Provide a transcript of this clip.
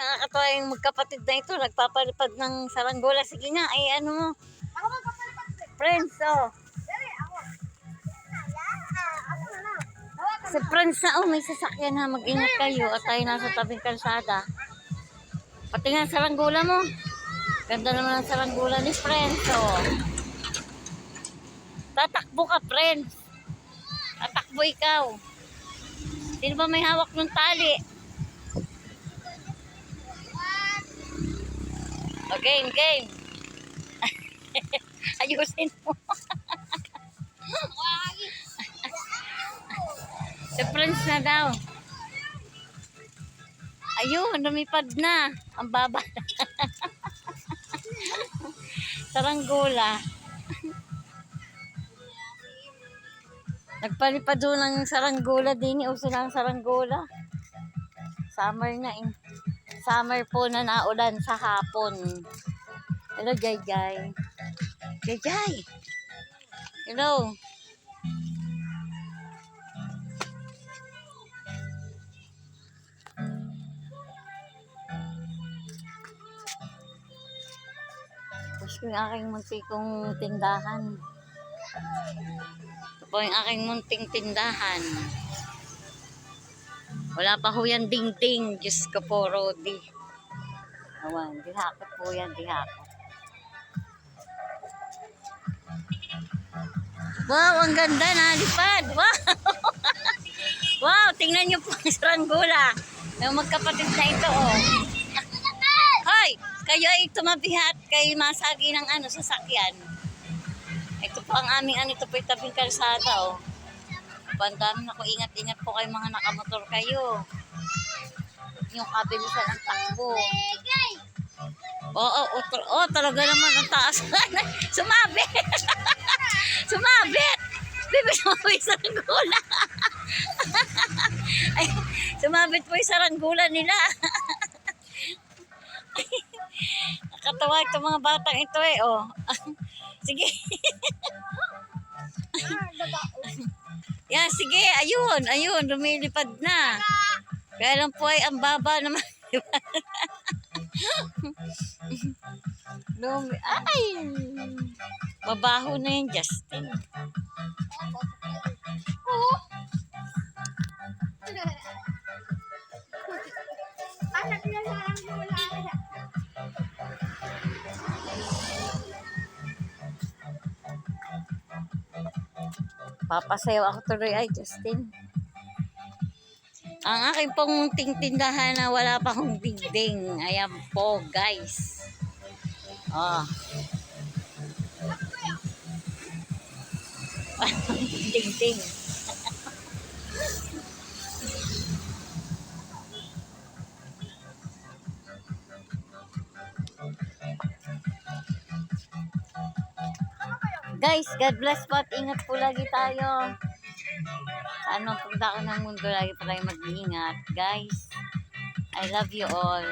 nakakatawa yung magkapatid na ito. Nagpapalipad ng saranggola. Sige nga, ay ano mo. Ako magpapalipad. Friends, oh. Dali, ako. Ako na lang. Si friends na, oh, may sasakyan ha. Mag-ingat kayo at tayo nasa tabing kalsada. Pati nga saranggola mo. Ganda naman ang saranggola ni friends, oh. Tatakbo ka, friends. Tatakbo ikaw. Sino ba may hawak ng tali? Okay, game. Ayusin mo. Si friends na daw. Ayun, lumipad na. Ang baba. Saranggola. Nagpalipad doon ng saranggola din. Uso na ang saranggola. Summer na eh. Summer po na naulan sa hapon. Hello, Jai Jai. Jai Jai. Hello. Gusto yung aking muntikong tindahan. Ito po yung aking munting tindahan. Wala pa ho yan ding-ding. Diyos ko po, Rodi. Awan, dihakot po yan, dihakot. Wow, ang ganda na, lipad. Wow! Wow, tingnan nyo po ang saranggola. Yung magkapatid na ito, oh. Hoy! Kayo ay tumabihat kay masagi ng ano, sasakyan. Ito po ang aming ano, ito po yung tabing kalsada, oh. Bandam na ko, ingat-ingat po kayo mga nakamotor kayo. Yung kabilisan ng takbo. Oo, talaga naman ang taas. Sumabit! Sumabit! Bibi, sumabit sa saranggola. Ay, sumabit po yung saranggola nila. Nakatawa itong mga batang ito eh, oh. Sige. Yan, sige, ayun, lumilipad na. Kaya lang po ay ang baba naman. Ay! Mabaho na yan, Justin. Anak niya sa saranggola. Papasayaw ako tuloy ay, Justin. Ang aking pong tindahan na wala pa akong dingding. Ayan po, guys. Oh. Dingding. Guys, God bless po at ingat po lagi tayo. Sa anong pagdako ng mundo, lagi po tayo mag-iingat. Guys, I love you all.